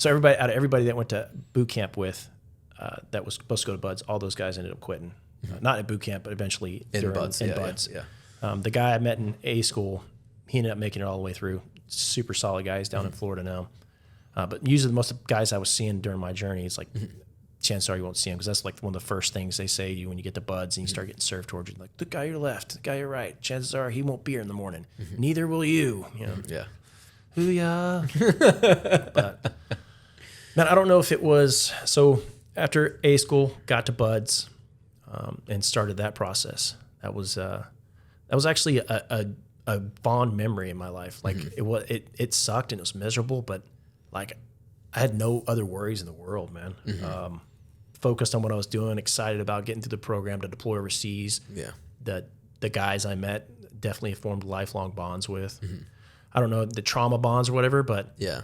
So everybody that went to boot camp with, that was supposed to go to Buds, all those guys ended up quitting. Not at boot camp, but eventually in Buds. Yeah. The guy I met in A school, he ended up making it all the way through. Super solid guy. He's down in Florida now. But usually most of the guys I was seeing during my journey, it's like, chances are you won't see him, because that's like one of the first things they say to you when you get to Buds and you start getting served towards you. Like, the guy your left, the guy your right, chances are he won't be here in the morning. Neither will you. You know? Yeah. Hoo-yah. But, man, I don't know if it was, so after A school, got to Buds, and started that process. That was actually a fond memory in my life. Like it sucked and it was miserable, but like I had no other worries in the world, man. Focused on what I was doing, excited about getting through the program to deploy overseas. Yeah. The guys I met definitely formed lifelong bonds with. I don't know the trauma bonds or whatever, but yeah,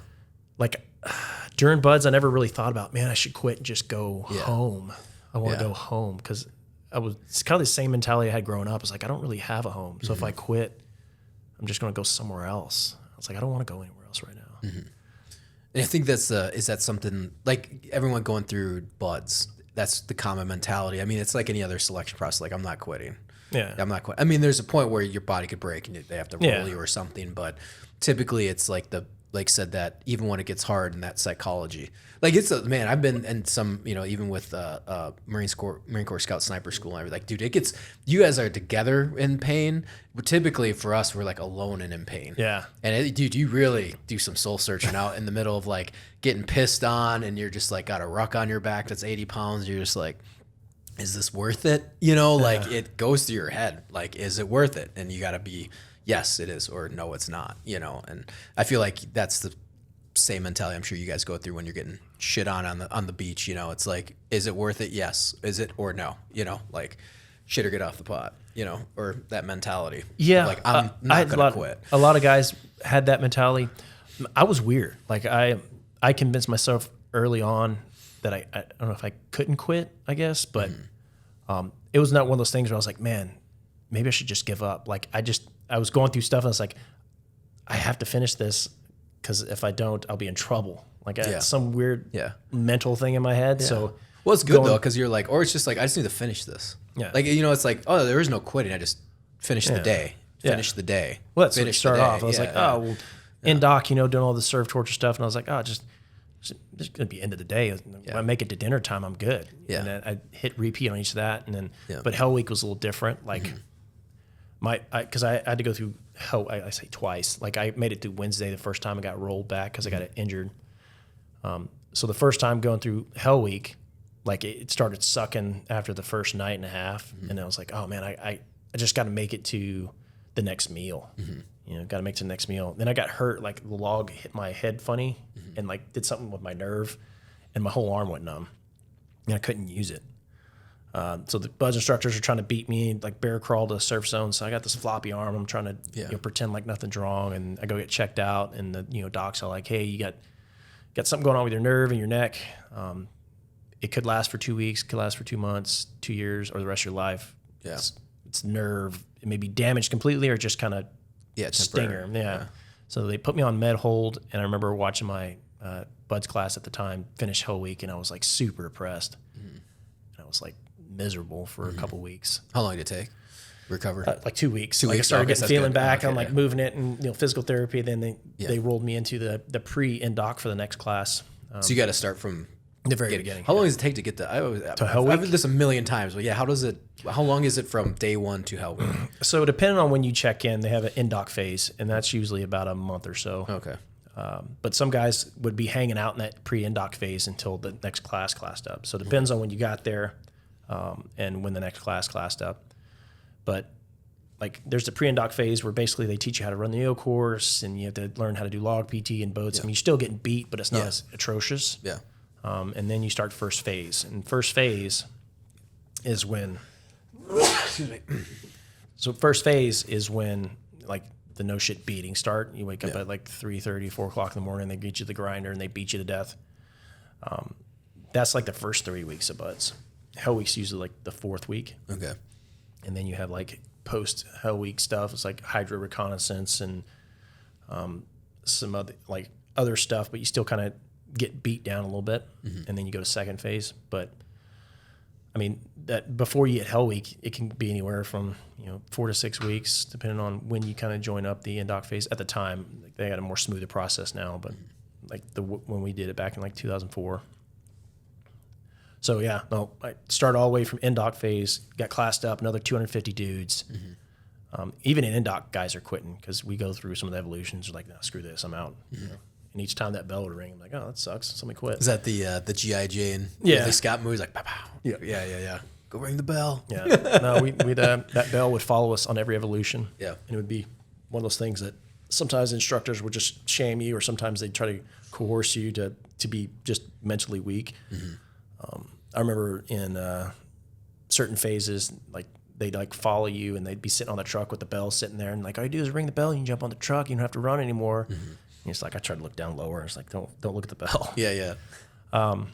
like during Buds, I never really thought about, man, I should quit and just go home. I want to go home, because it's kind of the same mentality I had growing up. It's like, I don't really have a home. So if I quit, I'm just going to go somewhere else. I was like, I don't want to go anywhere else right now. And I think is that something, like everyone going through Buds, that's the common mentality. I mean, it's like any other selection process. Like, I'm not quitting. Yeah. I'm not quitting. I mean, there's a point where your body could break and they have to roll you or something. But typically it's like said that even when it gets hard in that psychology, like man, I've been in some, even with Marine Corps Scout Sniper School and everything, like, dude, it gets, you guys are together in pain, but typically for us, we're like alone and in pain. Yeah. And dude, you really do some soul searching out in the middle of like getting pissed on, and you're just like got a ruck on your back that's 80 pounds. You're just like, is this worth it? Like it goes through your head, like, is it worth it? And you got to be, yes, it is, or no, it's not, and I feel like that's the same mentality I'm sure you guys go through when you're getting shit on the beach. It's like, is it worth it? Yes. Is it or no? Like, shit or get off the pot, or that mentality. Yeah. Like, I'm not going to quit. A lot of guys had that mentality. I was weird. Like, I convinced myself early on that I don't know if I couldn't quit, I guess, but it was not one of those things where I was like, man, maybe I should just give up. Like, I was going through stuff and I was like, I have to finish this, because if I don't, I'll be in trouble. Like, I had some weird mental thing in my head. Yeah. So, well, it's good though, because you're like, or it's just like, I just need to finish this. Yeah. Like, it's like, oh, there is no quitting. I just finish the day. Finish the day. Well, that's finish start off. I was like, oh, well, in doc, doing all the serve torture stuff, and I was like, oh, just gonna be end of the day. When I make it to dinner time, I'm good. Yeah. And then I hit repeat on each of that, and then but Hell Week was a little different. Like because I had to go through Hell. I say twice. Like, I made it through Wednesday the first time I got rolled back because I got injured. So the first time going through Hell Week, like, it started sucking after the first night and a half, and I was like, oh man, I just got to make it to the next meal. Got to make it to the next meal. Then I got hurt. Like, the log hit my head funny and like did something with my nerve, and my whole arm went numb, and I couldn't use it. So the Buds instructors are trying to beat me, like bear crawl to the surf zone. So I got this floppy arm. I'm trying to pretend like nothing's wrong, and I go get checked out, and the docs are like, hey, you got something going on with your nerve and your neck. It could last for 2 weeks, could last for 2 months, 2 years, or the rest of your life. Yeah. It's nerve. It may be damaged completely or just kind of stinger. Yeah. So they put me on med hold, and I remember watching my Buds class at the time finish Hell Week, and I was like super depressed. And I was like miserable for a couple weeks. How long did it take? Recover? Like 2 weeks. I started getting feeling back. I'm like moving it and physical therapy. Then they rolled me into the pre-in-doc for the next class. So you got to start from the very beginning. How long does it take to get to Hell Week? I've heard this a million times, but how long is it from day one to Hell Week? So depending on when you check in, they have an in-doc phase, and that's usually about a month or so. Okay. But some guys would be hanging out in that pre-in-doc phase until the next class classed up. So it depends on when you got there and when the next class classed up. But like, there's the pre-in-doc phase where basically they teach you how to run the EO course, and you have to learn how to do log PT and boats. I mean, you're still getting beat, but it's not as atrocious. Yeah. And then you start first phase. And first phase is when... Excuse me. So first phase is when, like, the no shit beating start. You wake up at like 3:30, 4 o'clock in the morning, they get you the grinder and they beat you to death. That's like the first 3 weeks of Buds. Hell Week's usually like the 4th week. Okay. And then you have like post Hell Week stuff. It's like hydro reconnaissance and some other stuff, but you still kind of get beat down a little bit, and then you go to second phase. But I mean, that before you hit Hell Week, it can be anywhere from 4 to 6 weeks, depending on when you kind of join up the in-dock phase. At the time, they got a more smoother process now, but like when we did it back in like 2004. So yeah, no, I started all the way from in-dock phase, got classed up, another 250 dudes. Even in in-dock, guys are quitting because we go through some of the evolutions. They're like, no, screw this, I'm out. And each time that bell would ring, I'm like, oh, that sucks. Somebody quit. Is that the G.I. Jane? The Scott movie's like, pow, pow. Yeah. Go ring the bell. Yeah. No, that bell would follow us on every evolution. Yeah. And it would be one of those things that sometimes instructors would just shame you, or sometimes they'd try to coerce you to be just mentally weak. I remember in certain phases, like they'd like follow you and they'd be sitting on the truck with the bell sitting there, and like all you do is ring the bell, and you jump on the truck, you don't have to run anymore. And it's like I tried to look down lower. It's like don't look at the bell. Yeah. But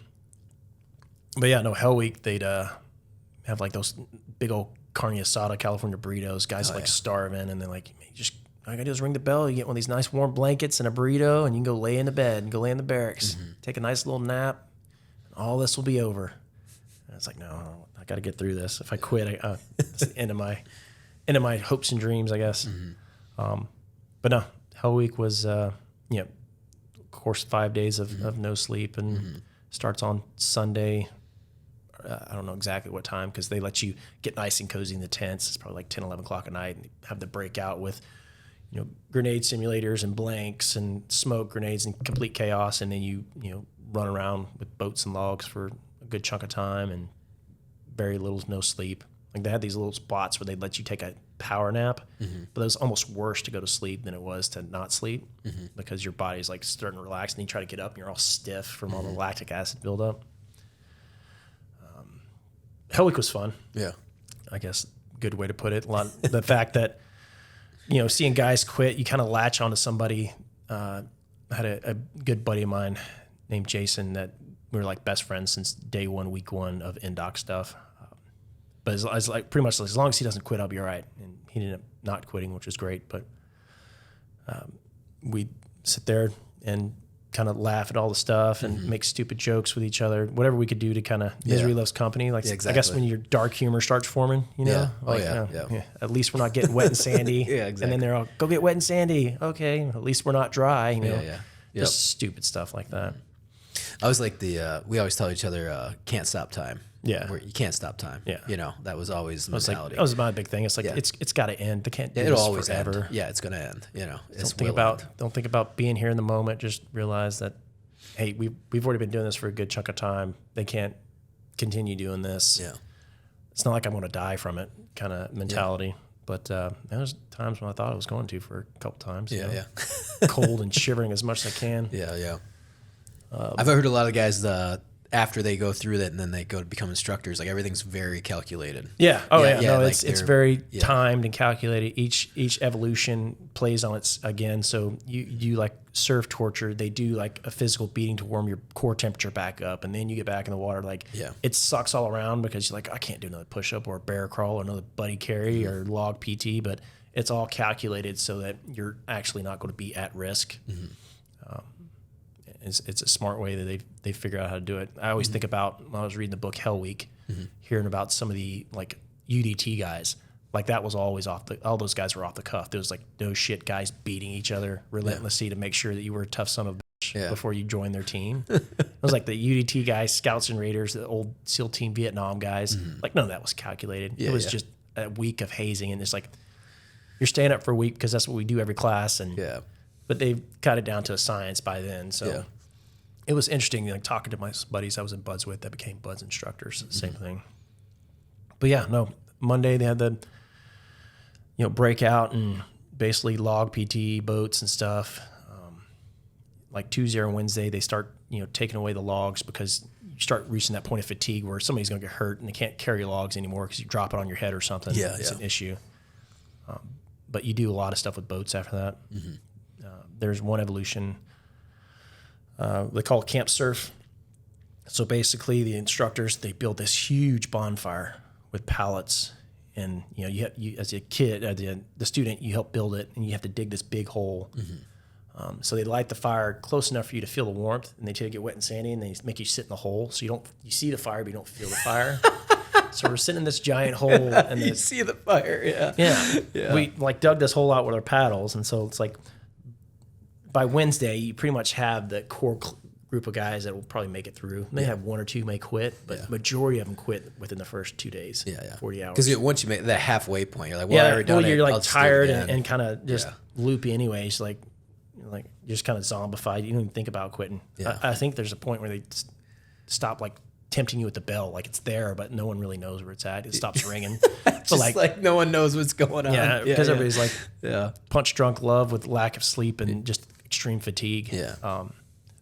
yeah, no, Hell Week they'd have like those big old carne asada California burritos. Guys like starving, and then like just all I gotta do is ring the bell. You get one of these nice warm blankets and a burrito, and you can go lay in the bed and go lay in the barracks, take a nice little nap, and all this will be over. And it's like, no, I got to get through this. If I quit, it's the end of my hopes and dreams, I guess. But no, Hell Week was, of course, 5 days of no sleep, and starts on Sunday. I don't know exactly what time, because they let you get nice and cozy in the tents. It's probably like 10, 11 o'clock at night, and have the breakout with, grenade simulators and blanks and smoke grenades and complete chaos. And then you run around with boats and logs for a good chunk of time and very little, no sleep. Like they had these little spots where they'd let you take a power nap, but it was almost worse to go to sleep than it was to not sleep, because your body's like starting to relax, and you try to get up and you're all stiff from all the lactic acid buildup. Hell Week was fun. Yeah. I guess good way to put it. The fact that, seeing guys quit, you kind of latch onto somebody. I had a good buddy of mine named Jason that we were like best friends since day one, week one of in-dock stuff. But as like pretty much as long as he doesn't quit, I'll be all right. And he ended up not quitting, which was great. But we sit there and kind of laugh at all the stuff and make stupid jokes with each other, whatever we could do to kind of misery loves company. Like, I guess when your dark humor starts forming, at least we're not getting wet and sandy. Exactly. And then they're all, go get wet and sandy. Okay. At least we're not dry, Just stupid stuff like that. I was like we always tell each other, can't stop time. Yeah. Where you can't stop time. Yeah. That was always the mentality. That was my big thing. It's like, it's got to end. They can't do It'll this always forever. end. Yeah, it's going to end. Don't think about being here in the moment. Just realize that, hey, we've already been doing this for a good chunk of time. They can't continue doing this. Yeah. It's not like I'm going to die from it kind of mentality. But there was times when I thought I was going to for a couple times. Cold and shivering as much as I can. Yeah. I've heard a lot of guys after they go through that and then they go to become instructors, like everything's very calculated. Yeah. Oh yeah. No, like it's very timed and calculated. Each evolution plays on its again. So you like surf torture. They do like a physical beating to warm your core temperature back up, and then you get back in the water. Like it sucks all around because you're like, I can't do another push up or a bear crawl or another buddy carry or log PT, but it's all calculated so that you're actually not going to be at risk. It's a smart way that they figure out how to do it. I always think about when I was reading the book Hell Week, hearing about some of the like UDT guys. Like that was always all those guys were off the cuff. There was like no shit guys beating each other relentlessly to make sure that you were a tough son of a bitch before you joined their team. It was like the UDT guys, Scouts and Raiders, the old SEAL Team Vietnam guys. Like none of that was calculated. It was just a week of hazing, and it's like you're staying up for a week because that's what we do every class. And but they've cut it down to a science by then. So it was interesting, like talking to my buddies I was in buds with that became buds instructors. Same thing. But yeah, no. Monday they had the breakout and basically log PT boats and stuff. Like Tuesday and Wednesday they start taking away the logs because you start reaching that point of fatigue where somebody's going to get hurt and they can't carry logs anymore because you drop it on your head or something. It's an issue. But you do a lot of stuff with boats after that. There's one evolution they call it camp surf. So basically the instructors, they build this huge bonfire with pallets, and you as a kid, the student, you help build it, and you have to dig this big hole. So they light the fire close enough for you to feel the warmth, and they tell you to get wet and sandy, and they make you sit in the hole, so you see the fire, but you don't feel the fire. So we're sitting in this giant hole, and you see the fire, yeah. We like dug this hole out with our paddles, and so it's like by Wednesday, you pretty much have the core group of guys that will probably make it through. They have one or two may quit, but majority of them quit within the first 2 days, 40 hours. Because once you make that halfway point, you're like, well, I already done it. You're like I'll tired and kind of just loopy anyways, like you're just kind of zombified. You don't even think about quitting. Yeah. I think there's a point where they stop like tempting you with the bell, like it's there, but no one really knows where it's at. It stops ringing. Just like no one knows what's going on. Yeah, because everybody's like punch drunk love with lack of sleep and just extreme fatigue. Yeah.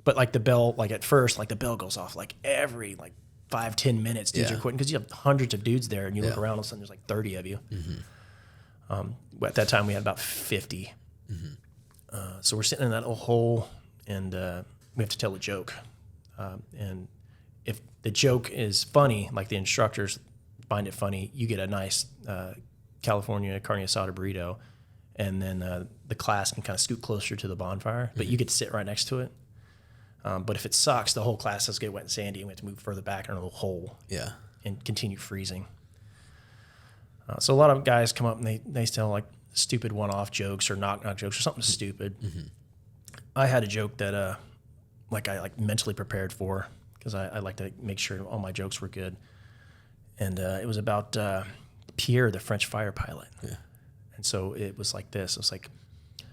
But like the bell, like at first, like the bell goes off like every like 5-10 minutes. Dudes are quitting because you have hundreds of dudes there, and you look around, all of a sudden there's like 30 of you. At that time we had about 50. So we're sitting in that little hole, and we have to tell a joke. And if the joke is funny, like the instructors find it funny, you get a nice California carne asada burrito, and then the class can kind of scoot closer to the bonfire, but you get to sit right next to it. But if it sucks, the whole class has to get wet and sandy, and we have to move further back in a little hole and continue freezing. So a lot of guys come up and they tell like stupid one-off jokes or knock-knock jokes or something stupid. I had a joke that I mentally prepared for because I like to make sure all my jokes were good. And it was about Pierre, the French fighter pilot. Yeah. And so it was like this. It was like,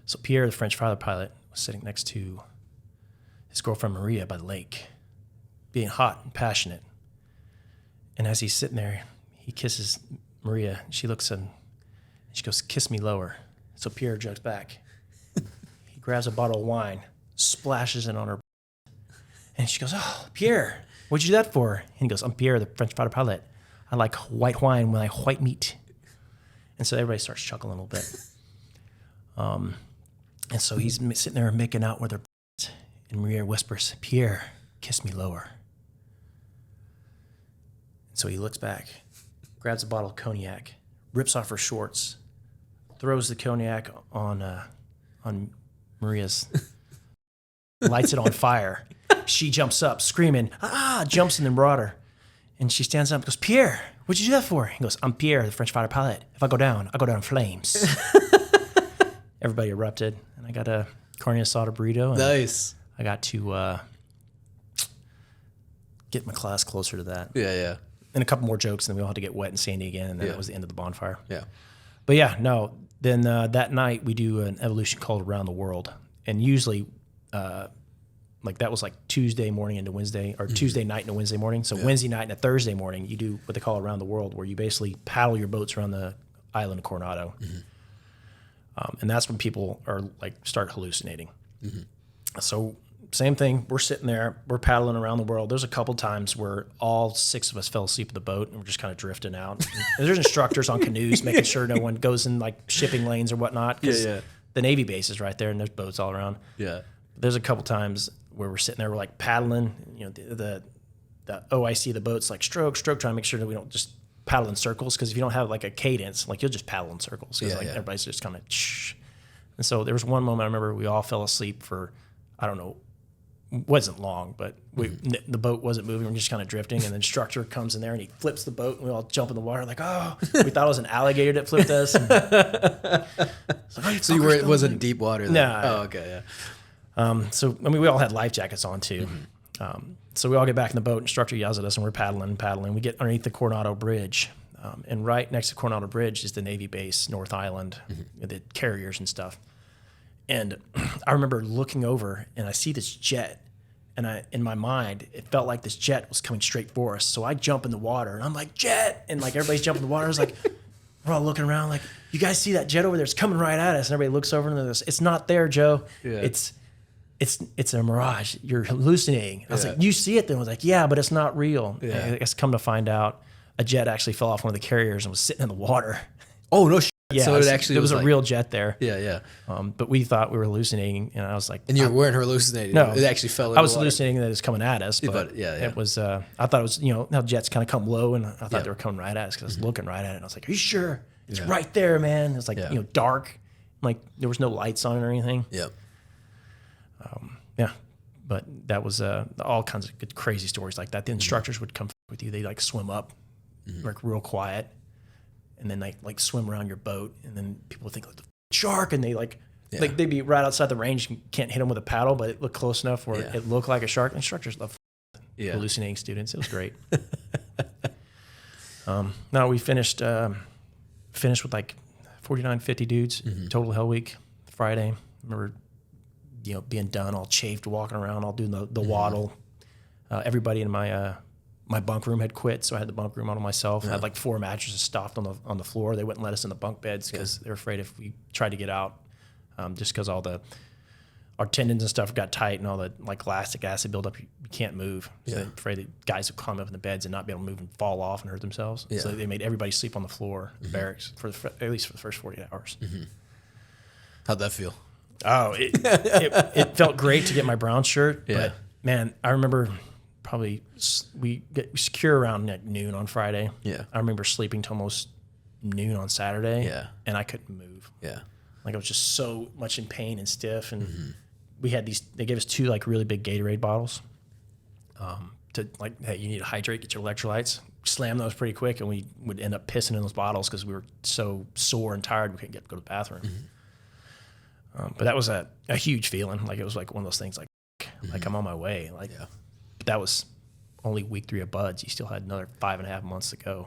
so Pierre, the French fighter pilot, was sitting next to his girlfriend Maria by the lake, being hot and passionate. And as he's sitting there, he kisses Maria, and she looks at him, and she goes, "Kiss me lower." So Pierre jugs back. He grabs a bottle of wine, splashes it on her, and she goes, "Oh, Pierre, what'd you do that for?" And he goes, "I'm Pierre, the French fighter pilot. I like white wine when I white meat." And so everybody starts chuckling a little bit. And so he's sitting there making out with her, and Maria whispers, "Pierre, kiss me lower." And so he looks back, grabs a bottle of cognac, rips off her shorts, throws the cognac on Maria's, lights it on fire. She jumps up, screaming, jumps in the water. And she stands up and goes, "Pierre, what'd you do that for?" He goes, "I'm Pierre, the French fighter pilot. If I go down in flames." Everybody erupted, and I got a carne asada burrito. And nice. I got to get my class closer to that. Yeah. And a couple more jokes, and then we all had to get wet and sandy again, and then that was the end of the bonfire. Yeah. But then that night we do an evolution called Around the World. And usually, like that was like Tuesday morning into Wednesday, or Tuesday night into Wednesday morning. So Wednesday night and a Thursday morning, you do what they call Around the World, where you basically paddle your boats around the island of Coronado. And that's when people are like start hallucinating. So same thing, we're sitting there, we're paddling around the world. There's a couple times where all 6 of us fell asleep at the boat and we're just kind of drifting out. And there's instructors on canoes making sure no one goes in like shipping lanes or whatnot. The Navy base is right there and there's boats all around. Yeah. There's a couple times where we're sitting there, we're like paddling, you know, the OIC of the boat's like stroke, trying to make sure that we don't just paddle in circles, because if you don't have like a cadence, like you'll just paddle in circles because everybody's just kind of shh. And so there was one moment I remember we all fell asleep for, I don't know, wasn't long, but the boat wasn't moving. We're just kind of drifting, and the instructor comes in there and he flips the boat, and we all jump in the water like, oh, we thought it was an alligator that flipped us. So it wasn't deep water then? No. Oh, okay, yeah. So, I mean, we all had life jackets on too. So we all get back in the boat, instructor yells at us, and we're paddling. We get underneath the Coronado Bridge. And right next to Coronado Bridge is the Navy base, North Island, the carriers and stuff. And I remember looking over, and I see this jet, and in my mind, it felt like this jet was coming straight for us. So I jump in the water, and I'm like, jet! And like everybody's jumping in the water. It's like, we're all looking around like, you guys see that jet over there? It's coming right at us. And everybody looks over, and there's, it's not there, Joe. Yeah. It's a mirage. You're hallucinating. I was like, you see it then? I was like, yeah, but it's not real. I guess come to find out, a jet actually fell off one of the carriers and was sitting in the water. Oh, no shit. Yeah, so it was a real jet there. Yeah. But we thought we were hallucinating, and I was like, and you weren't hallucinating. No, it actually fell in I was the water. hallucinating that it was coming at us, but it was, I thought it was, you know, how jets kind of come low, and I thought they were coming right at us because I was looking right at it, and I was like, are you sure? It's right there, man. It's like, you know, dark. Like there was no lights on it or anything. Yep. Yeah, but that was all kinds of good, crazy stories like that. The instructors would come with you. They like swim up, like real quiet, and then like swim around your boat, and then people would think like the shark, and they like they'd be right outside the range. You can't hit them with a paddle, but it looked close enough where it looked like a shark. Instructors love hallucinating students. It was great. No, we finished with like 49, 50 dudes total Hell Week Friday. I remember, being done, all chafed, walking around, all doing the waddle. Everybody in my my bunk room had quit, so I had the bunk room all to myself. I had like 4 mattresses stuffed on the floor. They wouldn't let us in the bunk beds because they were afraid if we tried to get out, just because our tendons and stuff got tight and all the like lactic acid buildup, you can't move. So they're afraid that guys would climb up in the beds and not be able to move and fall off and hurt themselves. So they made everybody sleep on the floor, in barracks, at least for the first 48 hours. How'd that feel? Oh, it felt great to get my brown shirt, but man, I remember we get secure around like noon on Friday. Yeah, I remember sleeping till almost noon on Saturday. Yeah, and I couldn't move. Yeah, like I was just so much in pain and stiff. And we had they gave us 2 like really big Gatorade bottles. To like, hey, you need to hydrate, get your electrolytes. Slam those pretty quick, and we would end up pissing in those bottles because we were so sore and tired we couldn't go to the bathroom. But that was a huge feeling. Like it was like one of those things like I'm on my way. Like, but that was only week 3 of buds. You still had another 5.5 months to go.